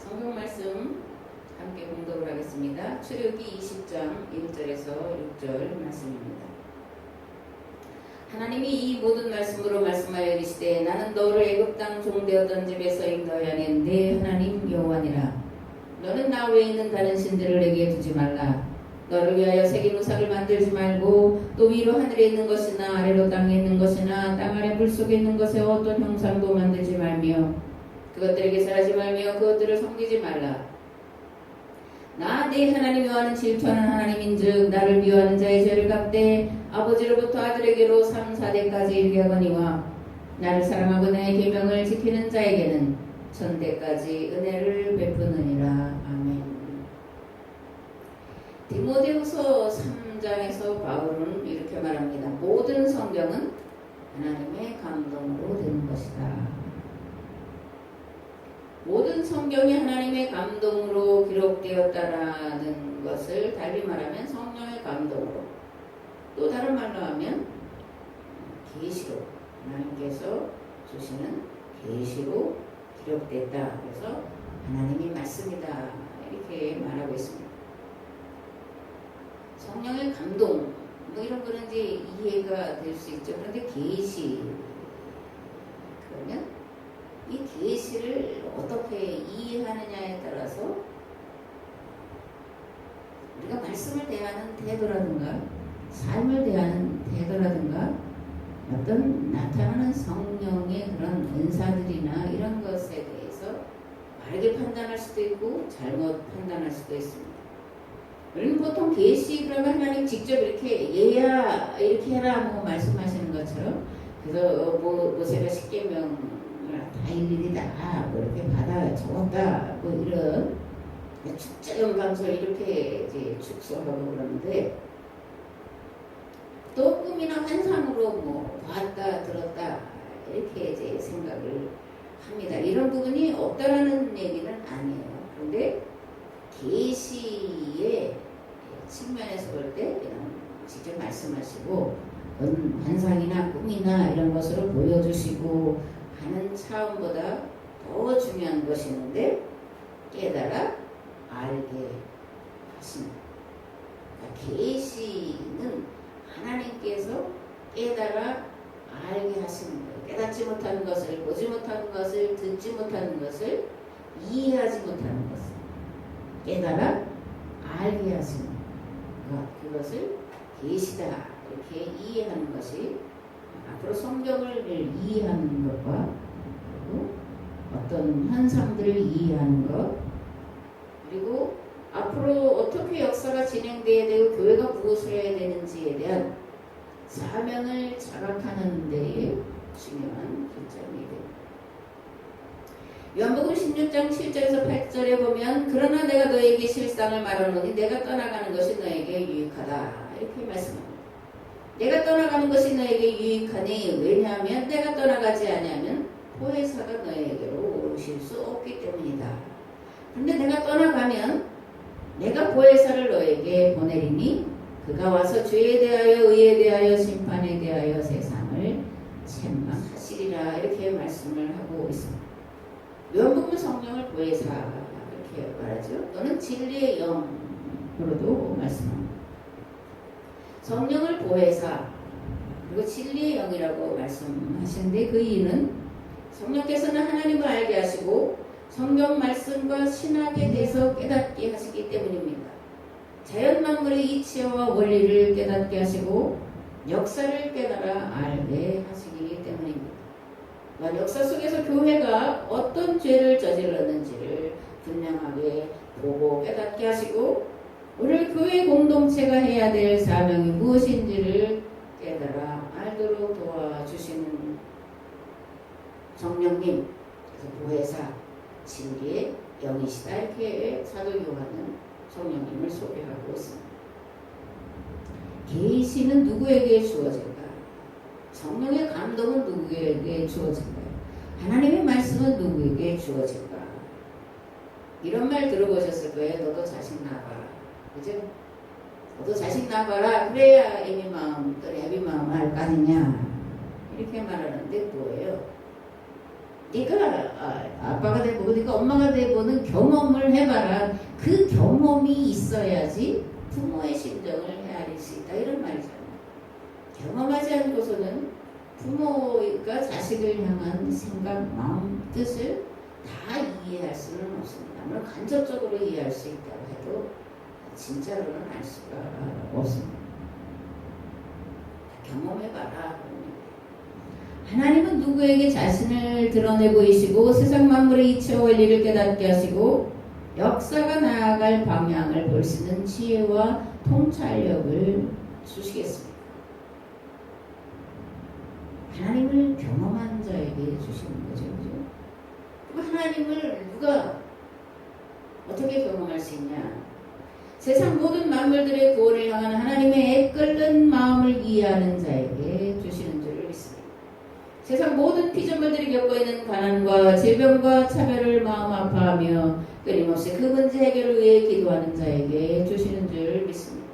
성경 말씀 함께 공독을 하겠습니다. 출애굽기 20장 1절에서 6절 말씀입니다. 하나님이 이 모든 말씀으로 말씀하여 이르시되 나는 너를 애굽 땅 종되었던 집에서 인도하여 내 하나님 여호와니라. 너는 나 외에 있는 다른 신들을 내게 두지 말라. 너를 위하여 새긴 우상을 만들지 말고 또 위로 하늘에 있는 것이나 아래로 땅에 있는 것이나 땅 아래 물속에 있는 것에 어떤 형상도 만들지 말며 그것들에게 절하지 말며 그것들을 섬기지 말라. 나 네 하나님 여호와는 질투하는 하나님인즉 나를 미워하는 자의 죄를 갚되 아버지로부터 아들에게로 3, 4대까지 이르게 하거니와 나를 사랑하고 내 계명을 지키는 자에게는 천대까지 은혜를 베푸느니라. 아멘. 디모데후서 3장에서 바울은 이렇게 말합니다. 모든 성경은 하나님의 감동으로 된 것이다. 모든 성경이 하나님의 감동으로 기록되었다라는 것을 달리 말하면 성령의 감동으로, 또 다른 말로 하면 계시로, 하나님께서 주시는 계시로 기록됐다. 그래서 하나님이 말씀이다 이렇게 말하고 있습니다. 성령의 감동 뭐 이런 거는 이제 이해가 될 수 있죠. 그런데 계시, 그러면 이 계시를 어떻게 이해하느냐에 따라서 우리가 말씀을 대하는 태도라든가 삶을 대하는 태도라든가 어떤 나타나는 성령의 그런 은사들이나 이런 것에 대해서 바르게 판단할 수도 있고 잘못 판단할 수도 있습니다. 우리는 보통 계시 그러면 하나님 직접 이렇게 얘야 이렇게 해라 뭐 말씀하시는 것처럼, 그래서 모세가 십계명 다 일일이다 뭐 이렇게 받아 적었다 뭐 이런 축자 영감설 이렇게 이제 축소하고 그러는데, 또 꿈이나 환상으로 뭐 봤다 들었다 이렇게 이제 생각을 합니다. 이런 부분이 없다라는 얘기는 아니에요. 그런데 계시의 측면에서 볼 때 직접 말씀하시고 환상이나 꿈이나 이런 것으로 보여주시고 하는 차원보다 더 중요한 것이 있는데 깨달아 알게 하신다. 그러니까 계시는 하나님께서 깨달아 알게 하시는 거예요. 깨닫지 못하는 것을, 보지 못하는 것을, 듣지 못하는 것을, 이해하지 못하는 것을 깨달아 알게 하시는 것, 그것을 계시다 이렇게 이해하는 것이 앞으로 성경을 이해하는 것과 그리고 어떤 현상들을 이해하는 것, 그리고 앞으로 어떻게 역사가 진행되어야 되고 교회가 무엇을 해야 되는지에 대한 사명을 자각하는 데에 중요한 기점이 됩니다. 요한복음 16장 7절에서 8절에 보면 그러나 내가 너에게 실상을 말하노니 내가 떠나가는 것이 너에게 유익하다 이렇게 말씀합니다. 내가 떠나가는 것이 너에게 유익하니 왜냐하면 내가 떠나가지 아니하면 보혜사가 너에게로 오실 수 없기 때문이다. 그런데 내가 떠나가면 내가 보혜사를 너에게 보내리니 그가 와서 죄에 대하여 의에 대하여 심판에 대하여 세상을 책망하시리라 이렇게 말씀을 하고 있습니다. 요한복음 성령을 보혜사 이렇게 말하죠. 또는 진리의 영으로도 말씀합니다. 성령을 보혜사 그리고 진리의 영이라고 말씀하시는데 그 이유는 성령께서는 하나님을 알게 하시고 성경 말씀과 신학에 대해서 깨닫게 하시기 때문입니다. 자연 만물의 이치와 원리를 깨닫게 하시고 역사를 깨달아 알게 하시기 때문입니다. 역사 속에서 교회가 어떤 죄를 저질렀는지를 분명하게 보고 깨닫게 하시고 오늘 교회 공동체가 해야 될 사명이 무엇인지를 깨달아 알도록 도와주시는 성령님, 그래서 보혜사, 진리의 영이시다 이렇게 사도 요한은 성령님을 소개하고 있습니다. 계시는 누구에게 주어질까? 성령의 감동은 누구에게 주어질까요? 하나님의 말씀은 누구에게 주어질까? 이런 말 들어보셨을 거예요. 너도 자식 낳아봐라. 그죠? 너도 자식 낳아봐라. 그래야 애미 마음, 또 애비 마음 알 거 아니냐. 이렇게 말하는데 뭐예요? 네가 아빠가 되고 네가 엄마가 되고는 경험을 해봐라. 그 경험이 있어야지 부모의 심정을 헤아릴 수 있다. 이런 말이잖아요. 경험하지 않고서는 부모가 자식을 향한 생각, 마음, 뜻을 다 이해할 수는 없습니다. 물론 간접적으로 이해할 수 있다고 해도 진짜로는 알 수가 없습니다. 경험해봐라. 하나님은 누구에게 자신을 드러내 보이시고 세상 만물의 이치와 원리를 깨닫게 하시고 역사가 나아갈 방향을 볼 수 있는 지혜와 통찰력을 주시겠습니다. 하나님을 경험한 자에게 주시는 거죠. 그죠? 하나님을 누가 어떻게 경험할 수 있냐? 세상 모든 만물들의 구원을 향한 하나님의 애끓는 마음을 이해하는 자에게 주시는 줄을 믿습니다. 세상 모든 피조물들이 겪고 있는 가난과 질병과 차별을 마음 아파하며 끊임없이 그 문제 해결을 위해 기도하는 자에게 주시는 줄 믿습니다.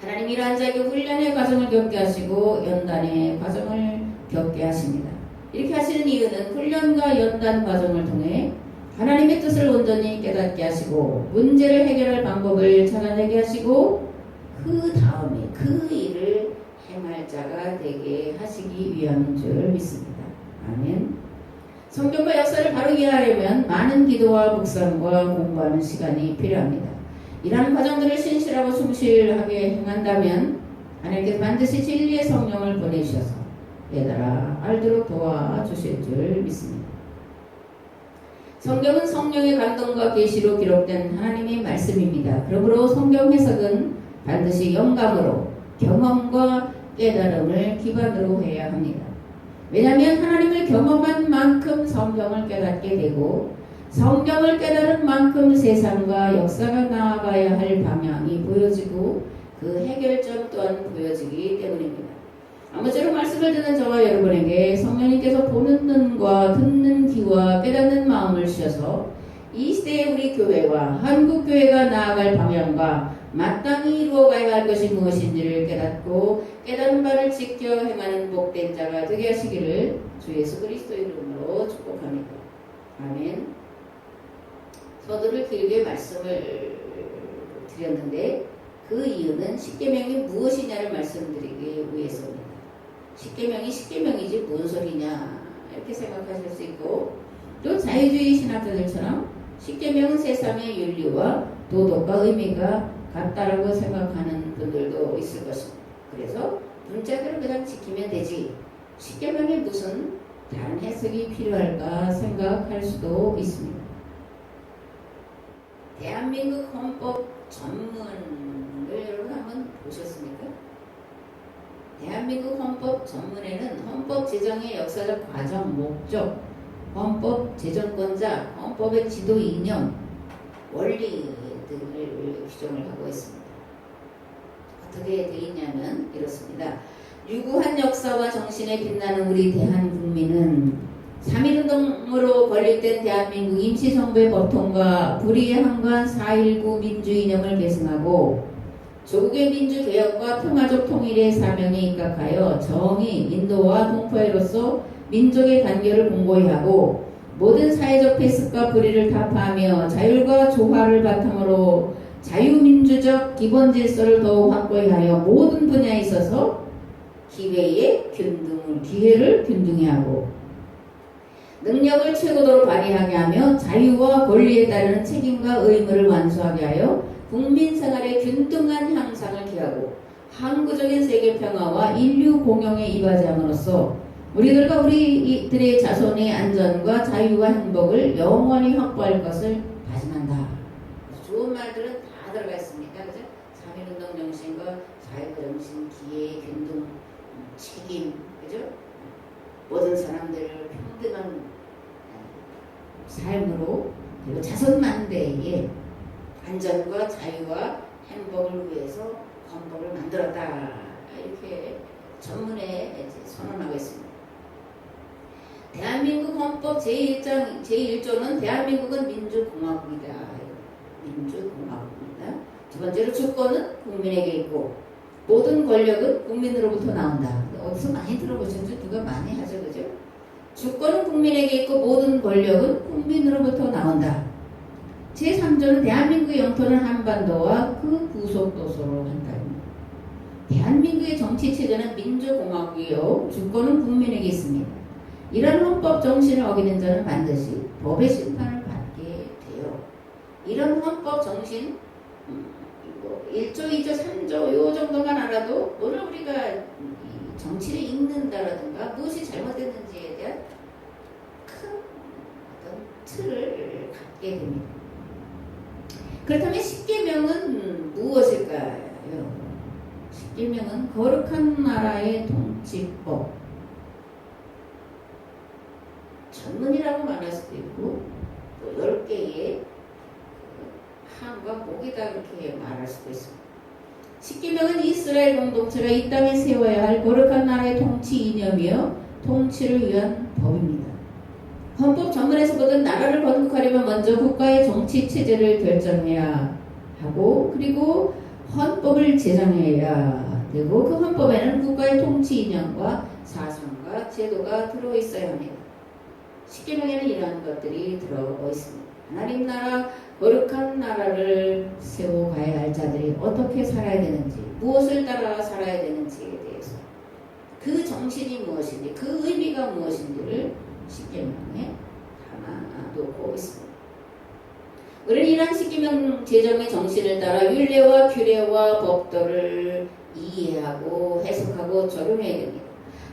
하나님 이러한 자에게 훈련의 과정을 겪게 하시고 연단의 과정을 겪게 하십니다. 이렇게 하시는 이유는 훈련과 연단 과정을 통해 하나님의 뜻을 온전히 깨닫게 하시고 문제를 해결할 방법을 찾아내게 하시고 그 다음에 그 일을 행할 자가 되게 하시기 위함인 줄 믿습니다. 아멘. 성경과 역사를 바로 이해하려면 많은 기도와 묵상과 공부하는 시간이 필요합니다. 이러한 과정들을 신실하고 충실하게 행한다면 하나님께서 반드시 진리의 성령을 보내주셔서 깨달아 알도록 도와주실 줄 믿습니다. 성경은 성령의 감동과 계시로 기록된 하나님의 말씀입니다. 그러므로 성경 해석은 반드시 영감으로 경험과 깨달음을 기반으로 해야 합니다. 왜냐하면 하나님을 경험한 만큼 성경을 깨닫게 되고 성경을 깨달은 만큼 세상과 역사가 나아가야 할 방향이 보여지고 그 해결점 또한 보여지기 때문입니다. 아무쪼록 말씀을 듣는 저와 여러분에게 성령님께서 보는 눈과 듣는 귀와 깨닫는 마음을 주셔서 이 시대의 우리 교회와 한국교회가 나아갈 방향과 마땅히 이루어가야 할 것이 무엇인지를 깨닫고 깨달은 바를 지켜 행하는 복된 자가 되게 하시기를 주 예수 그리스도 이름으로 축복합니다. 아멘. 서두를 길게 말씀을 드렸는데 그 이유는 십계명이 무엇이냐를 말씀드리기 위해서입니다. 십계명이 십계명이지 뭔 소리냐 이렇게 생각하실 수 있고 또 자유주의 신학자들처럼 십계명은 세상의 윤리와 도덕과 의미가 같다라고 생각하는 분들도 있을 것입니다. 그래서 문자대로 그냥 지키면 되지 십계명에 무슨 다른 해석이 필요할까 생각할 수도 있습니다. 대한민국 헌법 전문을 여러분 한번 보셨습니까? 대한민국 헌법 전문에는 헌법 제정의 역사적 과정, 목적, 헌법 제정권자, 헌법의 지도 이념, 원리 등을 규정을 하고 있습니다. 어떻게 되어 있냐면 이렇습니다. 유구한 역사와 정신에 빛나는 우리 대한국민은 3.1운동으로 건립된 대한민국 임시정부의 법통과 불의에 항거한 4.19 민주이념을 계승하고 조국의 민주개혁과 평화적 통일의 사명에 입각하여 정의, 인도와 동포애로서 민족의 단결을 공고히 하고 모든 사회적 폐습과 불의를 타파하며 자율과 조화를 바탕으로 자유민주적 기본 질서를 더욱 확고히 하여 모든 분야에 있어서 기회를 균등히 하고 능력을 최고도로 발휘하게 하며 자유와 권리에 따르는 책임과 의무를 완수하게 하여 국민 생활의 균등한 향상을 기하고 항구적인 세계 평화와 인류 공영에 이바지함으로써 우리들과 우리들의 자손의 안전과 자유와 행복을 영원히 확보할 것을 다짐한다. 좋은 말들은 다 들어가 있습니다. 그죠? 3.1운동 정신과 자유 정신, 기회, 균등, 책임, 그죠? 모든 사람들을 평등한 삶으로 그리고 자손 만대의 안전과 자유와 행복을 위해서 헌법을 만들었다. 이렇게 전문에 선언하고 있습니다. 대한민국 헌법 제1조는 대한민국은 민주공화국이다. 민주공화국입니다. 두 번째로 주권은 국민에게 있고 모든 권력은 국민으로부터 나온다. 어디서 많이 들어보셨죠? 누가 많이 하죠, 그죠? 주권은 국민에게 있고 모든 권력은 국민으로부터 나온다. 제3조는 대한민국의 영토는 한반도와 그 부속도서로 한다. 대한민국의 정치체제는 민주공화국이요 주권은 국민에게 있습니다. 이런 헌법 정신을 어기는 자는 반드시 법의 심판을 받게 돼요. 이런 헌법 정신 1조, 2조, 3조 요 정도만 알아도 오늘 우리가 정치를 읽는다라든가 무엇이 잘못됐는지에 대한 큰 어떤 틀을 갖게 됩니다. 그렇다면 십계명은 무엇일까요? 십계명은 거룩한 나라의 통치법, 전문이라고 말할 수도 있고 또 10개의 항과 복이다 그렇게 말할 수도 있습니다. 십계명은 이스라엘 공동체가 이 땅에 세워야 할 거룩한 나라의 통치 이념이요 통치를 위한 법입니다. 헌법 전문에서 보던 나라를 건국하려면 먼저 국가의 정치 체제를 결정해야 하고 그리고 헌법을 제정해야 되고 그 헌법에는 국가의 통치 이념과 사상과 제도가 들어있어야 합니다. 십계명에는 이러한 것들이 들어가 있습니다. 하나님 나라, 거룩한 나라를 세워가야 할 자들이 어떻게 살아야 되는지, 무엇을 따라 살아야 되는지에 대해서 그 정신이 무엇인지, 그 의미가 무엇인지를 십계명에 담아놓고 있습니다. 우리는 이러한 십계명 제정의 정신을 따라 율례와 규례와 법도를 이해하고 해석하고 적용해야 됩니다.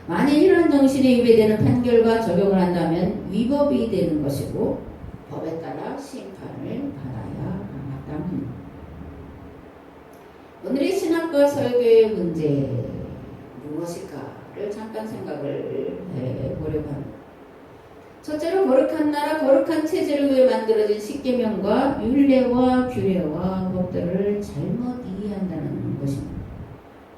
만일 이러한 정신에 위배되는 판결과 적용을 한다면 위법이 되는 것이고 법에 따라 심판을 받아야 마땅합니다. 오늘의 신학과 설교의 문제 무엇일까를 잠깐 생각을 해보려고 합니다. 첫째로 거룩한 나라, 거룩한 체제를 위해 만들어진 십계명과 율례와 규례와 법들을 잘못 이해한다는 것입니다.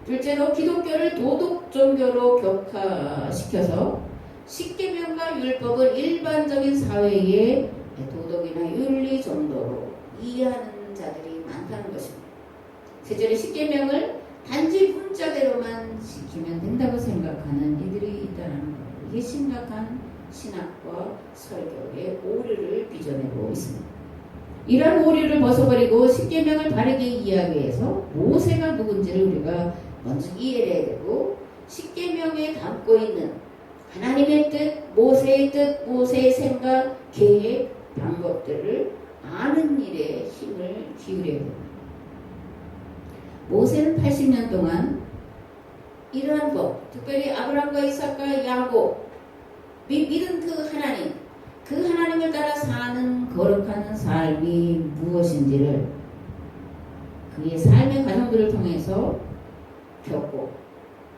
둘째로 기독교를 도덕 종교로 격화시켜서 십계명과 율법을 일반적인 사회의 도덕이나 윤리 정도로 이해하는 자들이 많다는 것입니다. 셋째로 십계명을 단지 문자대로만 지키면 된다고 생각하는 이들이 있다는 것. 이게 심각한 신학과 설교의 오류를 빚어내고 있습니다. 이러한 오류를 벗어버리고 십계명을 바르게 이해하기 위해서 모세가 누군지를 우리가 먼저 이해해야 되고 십계명에 담고 있는 하나님의 뜻, 모세의 뜻, 모세의 생각, 계획, 방법들을 아는 일에 힘을 기울여야 됩니다. 모세는 80년 동안 이러한 법, 특별히 아브라함과 이삭과 야곱, 믿은 그 하나님을 따라 사는 거룩한 삶이 무엇인지를 그의 삶의 과정들을 통해서 겪고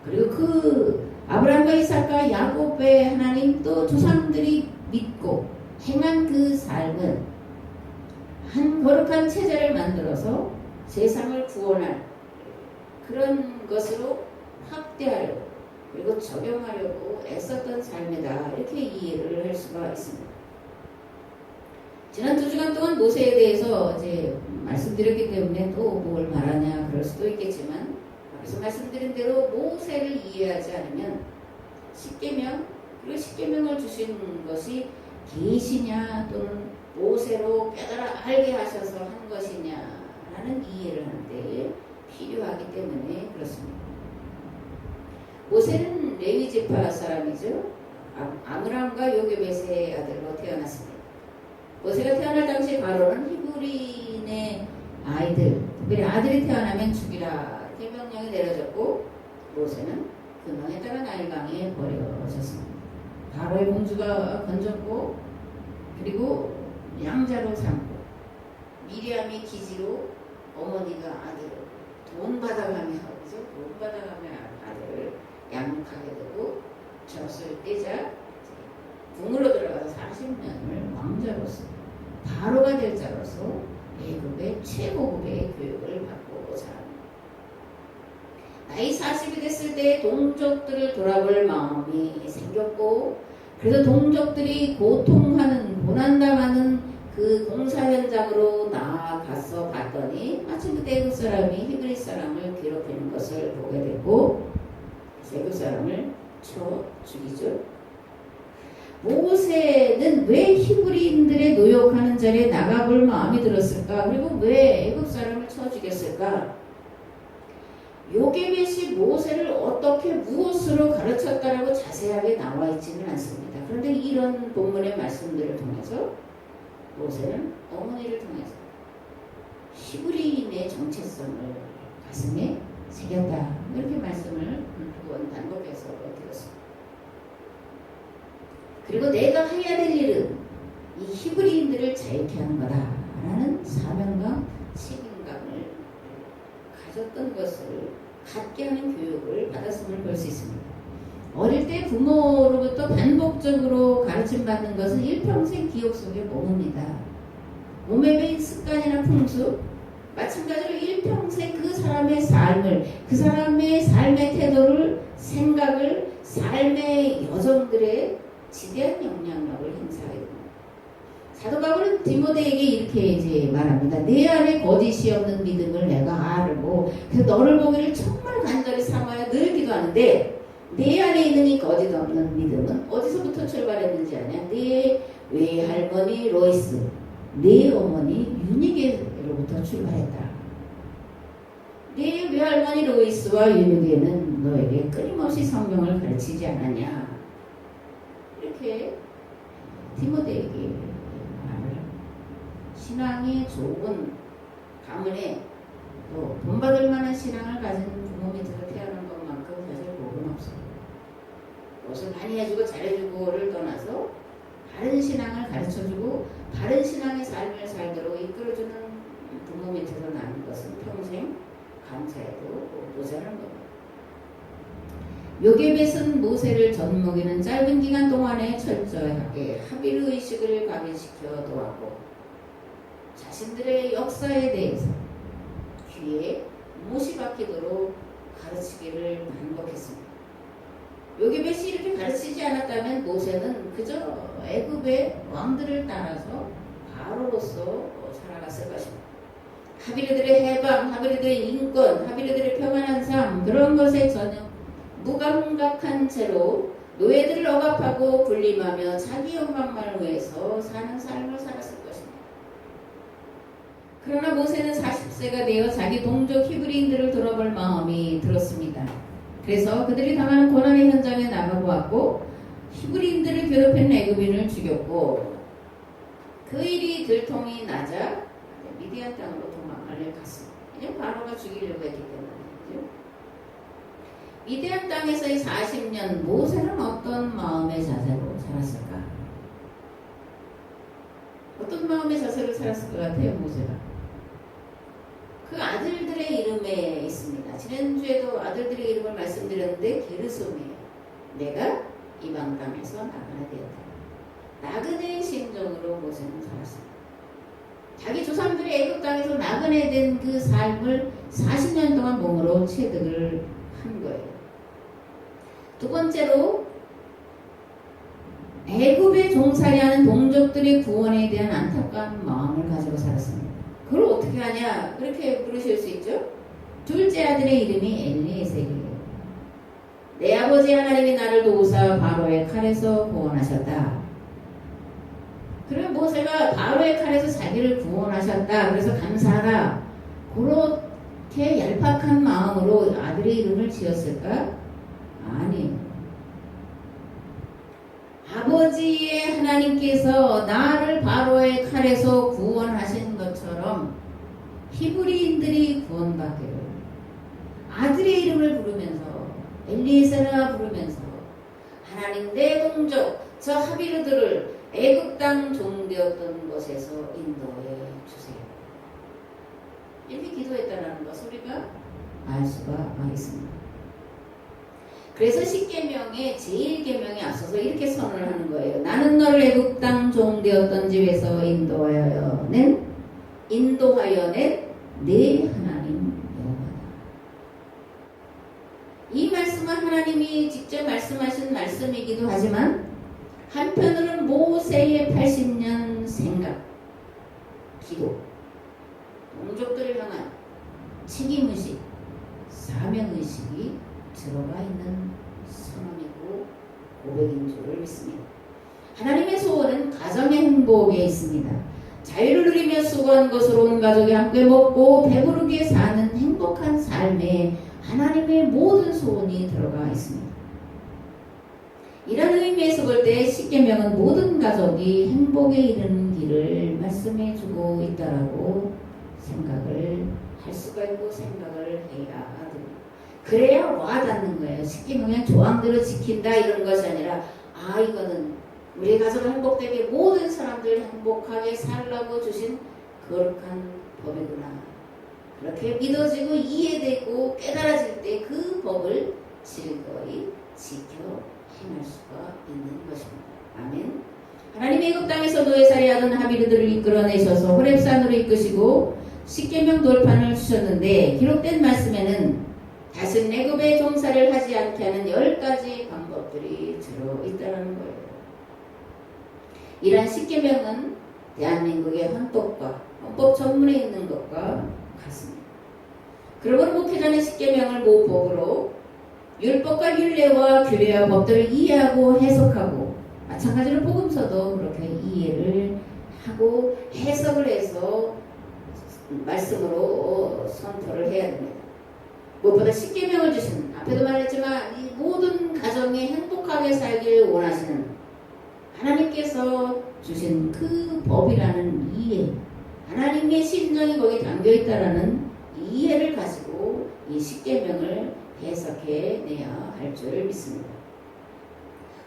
그리고 그 아브라함과 이삭과 야곱의 하나님 또 조상들이 믿고 행한 그 삶은 한 거룩한 체제를 만들어서 세상을 구원할 그런 것으로 확대하려고 그리고 적용하려고 애썼던 삶이다 이렇게 이해를 할 수가 있습니다. 지난 2주간 동안 모세에 대해서 이제 말씀드렸기 때문에 또 뭘 말하냐 그럴 수도 있겠지만 그래서 말씀드린 대로 모세를 이해하지 않으면 십계명 그리고 십계명을 주신 것이 계시냐 또는 모세로 깨달아 알게 하셔서 한 것이냐라는 이해를 하는데 필요하기 때문에 그렇습니다. 모세는 레위 지파 사람이죠. 아므람과 요게벳의 아들로 태어났습니다. 모세가 태어날 당시 바로는 히브리인의 아이들, 특별히 아들이 태어나면 죽이라 이렇게 명령이 내려졌고 모세는 그 명에 따라 나일강에 버려졌습니다. 바로의 공주가 건졌고 그리고 양자로 삼고 미리암이 기지로 어머니가 아들을 돈 받아가며 돈 받아가며 아들을 양육하게 되고 젖을 떼자 궁으로 들어가서 40년을 왕자로서 바로가 될 자로서 애굽의 최고급의 교육을 받고 자랍니다. 나이 40이 됐을 때 동족들을 돌아볼 마음이 생겼고 그래서 동족들이 고통하는 고난당하는 그 공사 현장으로 나아가서 봤더니 마침 그때 애굽 사람이 히브리 사람을 괴롭히는 것을 보게 되고 애굽 사람을 쳐 죽이죠. 모세는 왜 히브리인들의 노역하는 자리에 나가볼 마음이 들었을까? 그리고 왜 애굽 사람을 쳐 죽였을까? 요게벳이 모세를 어떻게 무엇으로 가르쳤다라고 자세하게 나와 있지는 않습니다. 그런데 이런 본문의 말씀들을 통해서 모세는 어머니를 통해서 히브리인의 정체성을 가슴에 새겼다. 이렇게 말씀을 두 번 반복해서 드렸습니다. 그리고 내가 해야 될 일은 이 히브리인들을 자유케 하는 거다라는 사명과 책임감을 가졌던 것을 갖게 하는 교육을 받았음을 볼 수 있습니다. 어릴 때 부모로부터 반복적으로 가르침받는 것은 일평생 기억 속에 머뭅니다. 몸에 배인 습관이나 풍습, 마찬가지로 일평생 그 사람의 삶을, 그 사람의 삶의 태도를, 생각을, 삶의 여정들에 지대한 영향력을 행사하게 됩니다. 사도 바울은 디모데에게 이렇게 이제 말합니다. 내 안에 거짓이 없는 믿음을 내가 알고 그래서 너를 보기를 정말 간절히 삼아야 늘 기도하는데 내 안에 있는 이 거짓 없는 믿음은 어디서부터 출발했는지 아냐? 내 외할머니 로이스, 내 어머니 유니게로부터 출발했다. 내 외할머니 로이스와 유니게는 너에게 끊임없이 성경을 가르치지 않았냐? 이렇게 디모데에게 말을 합니다. 신앙이 좋은 가문에 또 본받을 만한 신앙을 가진 부모 밑에서 태어난 것만큼 사실 복은 없어요. 무엇을 많이 해주고 잘해주고를 떠나서 바른 신앙을 가르쳐주고 바른 신앙의 삶을 살도록 이끌어주는 부모 밑에서 나는 것은 평생 감사해도 모자란 겁니다. 요게벳은 모세를 젖먹이는 짧은 기간 동안에 철저하게 합일 의식을 각인시켜 도왔고 자신들의 역사에 대해서 귀에 못이 박히도록 가르치기를 반복했습니다. 요게벳이 이렇게 가르치지 않았다면 모세는 그저 애굽의 왕들을 따라서 바로로서 살아갔을 것입니다. 하비르들의 해방, 하비르들의 인권, 하비르들의 평안한 삶 그런 것에 전혀 무감각한 채로 노예들을 억압하고 군림하며 자기 영광만을 위해서 사는 삶을 살았을 것입니다. 그러나 모세는 40세가 되어 자기 동족 히브리인들을 돌아볼 마음이 들었습니다. 그래서 그들이 당하는 고난의 현장에 나가보았고 히브리인들을 괴롭히는 애굽인을 죽였고 그 일이 들통이 나자 미디안 땅으로 도망을 갔습니다. 그냥 바로가 죽이려고 했기 때문이죠. 미디안 땅에서의 40년 모세는 어떤 마음의 자세로 살았을까? 어떤 마음의 자세로 살았을 것 같아요, 모세가? 그 아들들의 이름에 있습니다. 지난주에도 아들들의 이름을 말씀드렸는데 게르솜이에요. 내가 이방 땅에서 나그네 되었다. 나그네의 심정으로 모세는 살았습니다. 자기 조상들이 애굽 땅에서 나그네 된 그 삶을 40년 동안 몸으로 체득을 한 거예요. 두 번째로 애굽에 종살이하는 동족들의 구원에 대한 안타까운 마음을 가지고 살았습니다. 그걸 어떻게 하냐? 그렇게 부르실 수 있죠. 둘째 아들의 이름이 엘리에셀이에요. 내 아버지 하나님이 나를 도우사 바로의 칼에서 구원하셨다. 그러면 모세가 바로의 칼에서 자기를 구원하셨다. 그래서 감사하다. 그렇게 얄팍한 마음으로 아들의 이름을 지었을까? 아니에요. 아버지의 하나님께서 나를 바로의 칼에서 구원하신 것처럼 히브리인들이 구원받기를 아들의 이름을 부르면서 엘리에셀아 부르면서 하나님 내 동족 저 하비르들을 애굽 땅 종되었던 곳에서 인도해 주세요. 이렇게 기도했다는 것을 우리가 알 수가 있습니다. 그래서 10계명의 제1계명에 앞서서 이렇게 선언을 하는 거예요. 나는 너를 애굽 땅 종되었던 집에서 인도하여 낸 내 하나님 여호와다. 이 말씀은 하나님이 직접 말씀하신 말씀이기도 하지만 한편으로는 모세의 80년 생각, 기도, 동족들을 향한 책임의식, 사명의식이 들어가 있는 선언이고 고백인 줄을 믿습니다. 행복에 있습니다. 자유를 누리며 수고한 것으로 온 가족이 함께 먹고 배부르게 사는 행복한 삶에 하나님의 모든 소원이 들어가 있습니다. 이런 의미에서 볼 때 십계명은 모든 가족이 행복에 이르는 길을 말씀해주고 있다라고 생각을 할 수가 있고 생각을 해야 됩니다. 그래야 와닿는 거예요. 십계명의 조항대로 지킨다 이런 것이 아니라 이거는 우리 가족을 행복되게 모든 사람들 행복하게 살라고 주신 거룩한 법이구나. 그렇게 믿어지고 이해되고 깨달아질 때 그 법을 즐거이 지켜 행할 수가 있는 것입니다. 아멘. 하나님의 애굽 땅에서 노예살이하던 하비르들을 이끌어내셔서 호렙산으로 이끄시고 십계명 돌판을 주셨는데 기록된 말씀에는 다시는 애굽의 종살이를 하지 않게 하는 10가지 방법들이 들어있다는 거예요. 이러한 십계명은 대한민국의 헌법 전문에 있는 것과 같습니다. 그러므로 목회자는 십계명을 모법으로 율법과 율례와 규례와 법들을 이해하고 해석하고 마찬가지로 복음서도 그렇게 이해를 하고 해석을 해서 말씀으로 선포를 해야 됩니다. 무엇보다 십계명을 주신 앞에도 말했지만 이 모든 가정이 행복하게 살기를 원하시는 하나님께서 주신 그 법이라는 이해, 하나님의 심정이 거기 담겨있다라는 이해를 가지고 이 십계명을 해석해내야 할 줄 믿습니다.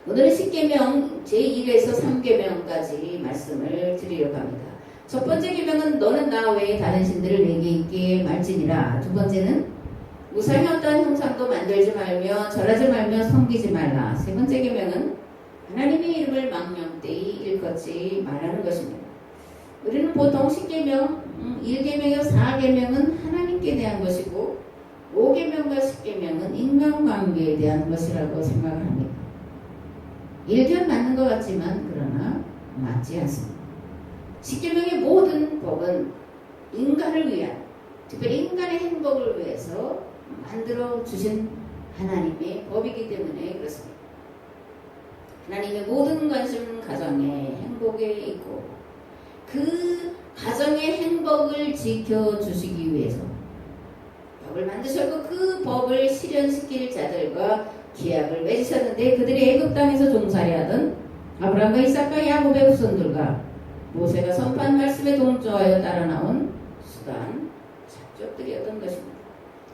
오늘은 십계명 제1에서 3계명까지 말씀을 드리려고 합니다. 첫 번째 계명은 너는 나 외에 다른 신들을 내게 있게 말지니라. 두 번째는 우상의 어떠한 형상도 만들지 말며 절하지 말며 섬기지 말라. 세 번째 계명은 하나님의 이름을 망령되이 일컫지 말라는 것입니다. 우리는 보통 10계명, 1계명에서 4계명은 하나님께 대한 것이고 5계명과 10계명은 인간관계에 대한 것이라고 생각을 합니다. 일견 맞는 것 같지만 그러나 맞지 않습니다. 10계명의 모든 법은 인간을 위한, 특별히 인간의 행복을 위해서 만들어 주신 하나님의 법이기 때문에 그렇습니다. 하나님의 모든 관심은 가정의 행복에 있고 그 가정의 행복을 지켜주시기 위해서 법을 만드셨고 그 법을 실현시킬 자들과 계약을 맺으셨는데 그들이 애굽 땅에서 종살이하던 아브라함과 이삭과 야곱의 후손들과 모세가 선포한 말씀에 동조하여 따라 나온 수단, 작족들이었던 것입니다.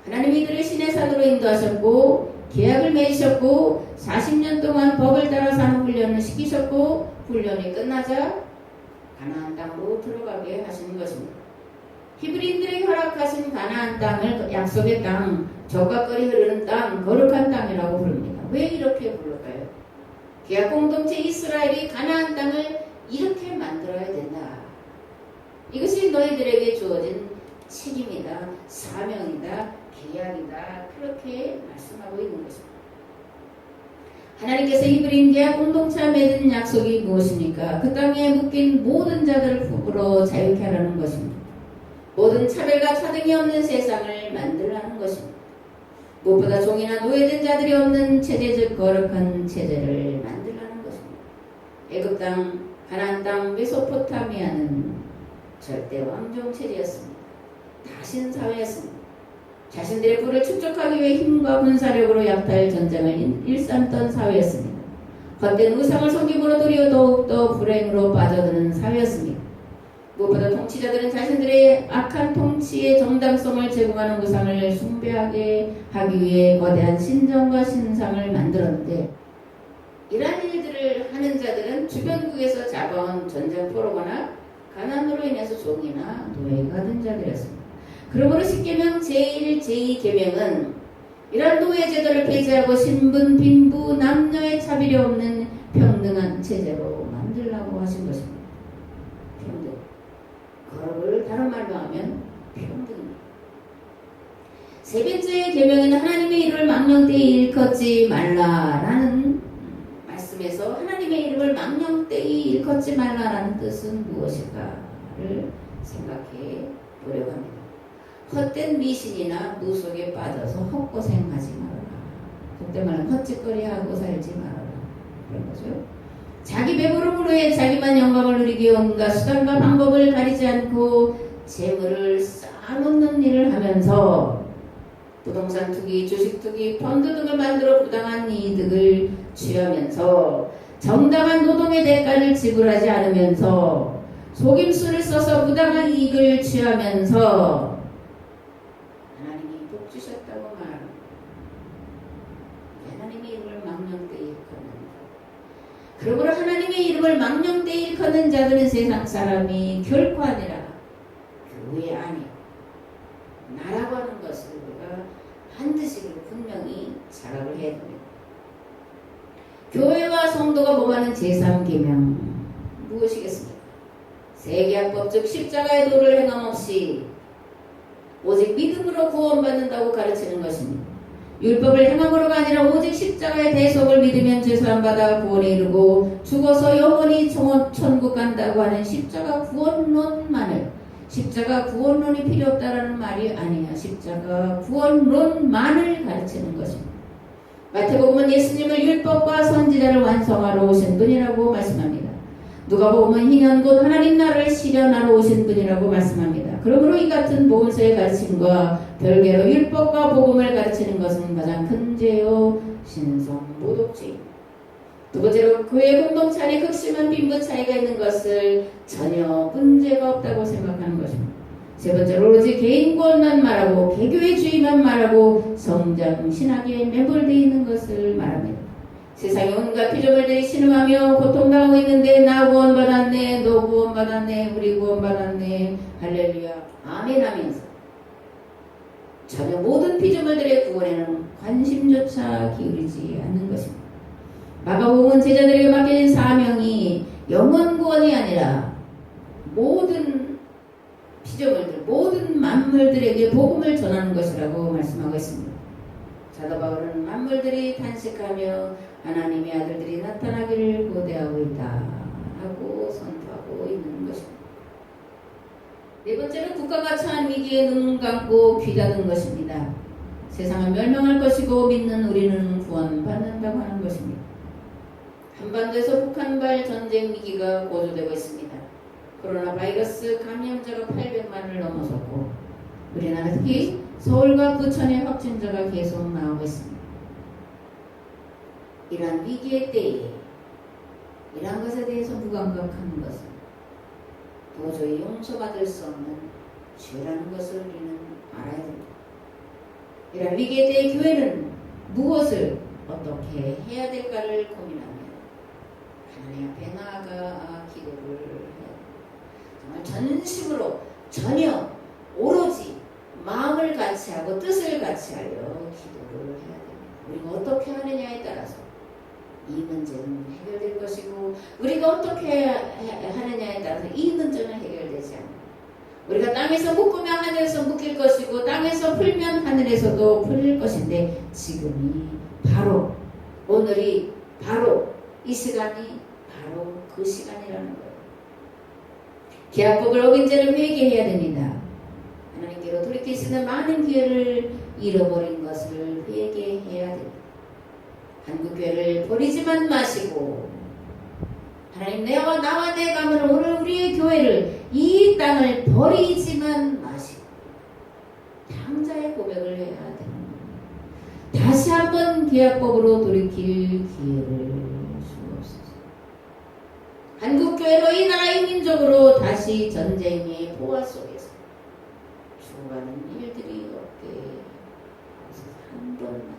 하나님이 이들을 시내 산으로 인도하셨고 계약을 맺으셨고 40년 동안 법을 따라 사는 훈련을 시키셨고 훈련이 끝나자 가나안 땅으로 들어가게 하시는 것입니다. 히브리인들에게 허락하신 가나안 땅을 약속의 땅, 젖과 꿀이 흐르는 땅, 거룩한 땅이라고 부릅니다. 왜 이렇게 부를까요? 계약 공동체 이스라엘이 가나안 땅을 이렇게 만들어야 된다. 이것이 너희들에게 주어진 책임이다, 사명이다, 계약이다. 그렇게 말씀하고 있는 것입니다. 하나님께서 히브리인 계약 공동체와 맺은 약속이 무엇입니까? 그 땅에 묶인 모든 자들을 풀어 자유케 하라는 것입니다. 모든 차별과 차등이 없는 세상을 만들라는 것입니다. 무엇보다 종이나 노예된 자들이 없는 체제적 거룩한 체제를 만들라는 것입니다. 애굽 땅, 가나안 땅, 메소포타미아는 절대 왕정 체제였습니다. 다신 사회였습니다. 자신들의 부를 축적하기 위해 힘과 분사력으로 약탈 전쟁을 일삼던 사회였습니다. 헛된 우상을 섬김으로 도리어 더욱더 불행으로 빠져드는 사회였습니다. 무엇보다 통치자들은 자신들의 악한 통치의 정당성을 제공하는 우상을 숭배하게 하기 위해 거대한 신정과 신상을 만들었는데 이러한 일들을 하는 자들은 주변국에서 잡아온 전쟁 포로거나 가난으로 인해서 종이나 노예가 된 자들이었습니다. 그러므로 10계명 제1, 제2계명은 이러한 노예 제도를 폐지하고 신분, 빈부, 남녀의 차별이 없는 평등한 체제로 만들라고 하신 것입니다. 평등. 그걸 다른 말로 하면 평등입니다. 세 번째 계명에는 하나님의 이름을 망령되이 일컫지 말라라는 말씀에서 하나님의 이름을 망령되이 일컫지 말라라는 뜻은 무엇일까를 생각해 보려고 합니다. 헛된 미신이나 무속에 빠져서 헛고생하지 말아라. 그때 말은 헛짓거리하고 살지 말아라. 그런 거죠. 자기 배부름으로 해 자기만 영광을 누리기 온갖 수단과 방법을 가리지 않고 재물을 쌓아놓는 일을 하면서 부동산 투기, 주식 투기, 펀드 등을 만들어 부당한 이득을 취하면서 정당한 노동의 대가를 지불하지 않으면서 속임수를 써서 부당한 이익을 취하면서 하나님이 복 주셨다고 말합니다. 하나님의 이름을 망령되이 일컫는 그러므로 하나님의 이름을 망령되이 일컫는 자들은 세상 사람이 결코 아니라 교회 안에 나라고 하는 것을 우리가 반드시 분명히 자각을 해야 됩니다. 교회와 성도가 범하는 제3계명 무엇이겠습니까? 세계학법 즉 십자가의 도를 행함없이 오직 믿음으로 구원받는다고 가르치는 것입니다. 율법을 행함으로가 아니라 오직 십자가의 대속을 믿으면 죄사함받아 구원에 이르고 죽어서 영원히 천국 간다고 하는 십자가 구원론만을, 십자가 구원론이 필요 없다라는 말이 아니야. 십자가 구원론만을 가르치는 것입니다. 마태복음은 예수님을 율법과 선지자를 완성하러 오신 분이라고 말씀합니다. 누가복음은 희년 곧 하나님 나라를 실현하러 오신 분이라고 말씀합니다. 그러므로 이 같은 복음서의 가르침과 별개로 율법과 복음을 가르치는 것은 가장 큰 죄요 신성 모독죄입니다. 두 번째로 교회 공동체 안에 극심한 빈부 차이가 있는 것을 전혀 문제가 없다고 생각하는 것입니다. 세 번째로 오로지 개인 구원만 말하고 개교회주의만 말하고 성장 신학에 매몰되어 있는 것을 말합니다. 세상에 온갖 피조물들이 신음하며 고통당하고 있는데 나 구원받았네, 너 구원받았네, 우리 구원받았네, 할렐루야, 아멘 하면서 전혀 모든 피조물들의 구원에는 관심조차 기울이지 않는 것입니다. 마가복음은 제자들에게 맡겨진 사명이 영혼 구원이 아니라 모든 피조물들, 모든 만물들에게 복음을 전하는 것이라고 말씀하고 있습니다. 사도 바울은 만물들이 단식하며 하나님의 아들들이 나타나기를 고대하고 있다 하고 선포하고 있는 것입니다. 네 번째는 국가가 처한 위기에 눈 감고 귀 닫은 것입니다. 세상은 멸망할 것이고 믿는 우리는 구원받는다고 하는 것입니다. 한반도에서 북한발 전쟁 위기가 고조되고 있습니다. 코로나 바이러스 감염자가 800만을 넘어섰고 우리나라 특히 서울과 부천의 확진자가 계속 나오고 있습니다. 이러한 위기의 때에 이러한 것에 대해서 무감각하는 것은 도저히 용서받을 수 없는 죄라는 것을 우리는 알아야 됩니다. 이러한 위기의 때에 교회는 무엇을 어떻게 해야 될까를 고민하며 하나님 앞에 나아가 기도를 해야 됩니다. 정말 전심으로 전혀 오로지 마음을 같이 하고 뜻을 같이 하여 기도를 해야 됩니다. 우리가 어떻게 하느냐에 따라서 이 문제는 해결될 것이고 우리가 어떻게 하느냐에 따라서 이 문제는 해결되지 않습니다. 우리가 땅에서 묶으면 하늘에서 묶일 것이고 땅에서 풀면 하늘에서도 풀릴 것인데 지금이 바로 오늘이 바로 이 시간이 바로 그 시간이라는 거예요. 계약법을 어긴 죄를 회개해야 됩니다. 하나님께로 돌이킬 수 있는 많은 기회를 잃어버린 것을 회개해야 됩니다. 한국교회를 버리지만 마시고 하나님 나와 내 가문을 오늘 우리의 교회를 이 땅을 버리지만 마시고 당자의 고백을 해야 됩니다. 다시 한번 계약법으로 돌이킬 기회를 주옵소서. 한국교회로 이 나라의 민족으로 다시 전쟁의 포화 속에서 죽어가는 일들이 없게 한 번만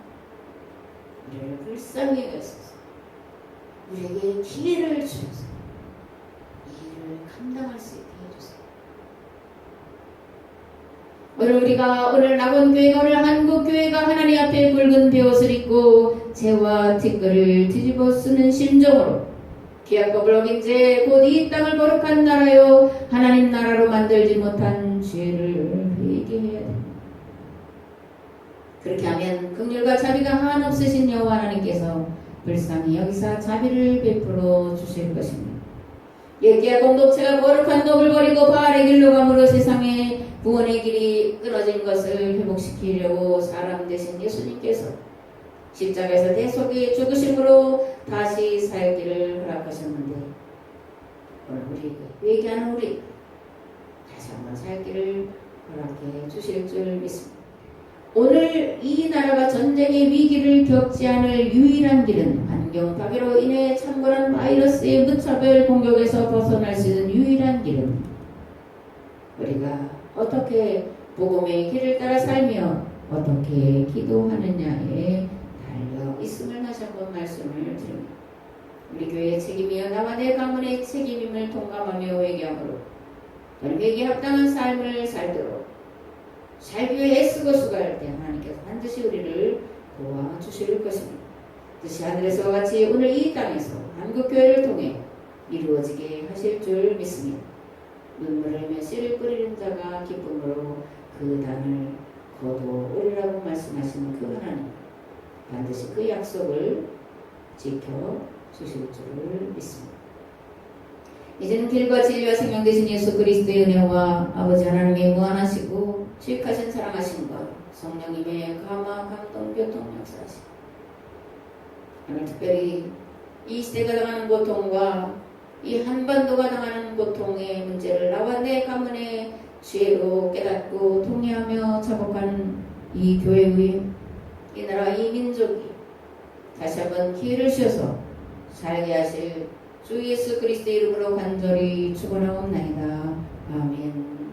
우리를 불쌍히 여기소서. 우리에게 기회를 주셔서 이 일을 감당할 수 있게 해주세요. 오늘 낙원교회가 오늘 한국교회가 하나님 앞에 붉은 베옷을 입고 재와 티끌을 뒤집어 쓰는 심정으로 계약법을 어긴 죄 곧 이 땅을 거룩한 나라요 하나님 나라로 만들지 못한 죄를 회개해야 됩니다. 그렇게 하면 긍휼과 자비가 한없으신 여호와 하나님께서 불쌍히 여기사 자비를 베풀어 주실 것입니다. 예기와 공동체가 거룩한 법을 버리고 바알의 길로 감으로 세상에 구원의 길이 끊어진 것을 회복시키려고 사람 되신 예수님께서 십자가에서 대속의 죽으심으로 다시 살기를 허락하셨는데 오늘 우리 얘기하는 우리 다시 한번 살 길을 허락해 주실 줄 믿습니다. 오늘 이 나라가 전쟁의 위기를 겪지 않을 유일한 길은 환경 파괴로 인해 창궐한 바이러스의 무차별 공격에서 벗어날 수 있는 유일한 길은 우리가 어떻게 복음의 길을 따라 살며 어떻게 기도하느냐에 달려 있음을 다시 한번 말씀을 드립니다. 우리 교회의 책임이여 나와 내 가문의 책임임을 동감하며 회개함으로 저는 회개에 합당한 삶을 살도록 살기 위해 애쓰고 수고할 때 하나님께서 반드시 우리를 도와주실 것입니다. 뜻이 하늘에서와 같이 오늘 이 땅에서 한국교회를 통해 이루어지게 하실 줄 믿습니다. 눈물을 흘며 씨를 뿌리는 자가 기쁨으로 그 단을 거두오리라고 말씀하시는 그 하나님, 반드시 그 약속을 지켜주실 줄 믿습니다. 이제는 길과 진리와 생명 되신 예수 그리스도의 은혜와 아버지 하나님의 무한하시고 지극하신 사랑하심과 성령님의 감화, 감동, 교통, 역사하심, 오늘 특별히 이 시대가 당하는 고통과 이 한반도가 당하는 고통의 문제를 나와 내 가문의 죄로 깨닫고 통회하며 자복하는 이 교회의 이 나라 이 민족이 다시 한번 기회를 주셔서 살게 하실 주 예수 그리스도의 이름으로 간절히 축원하옵나이다. 아멘.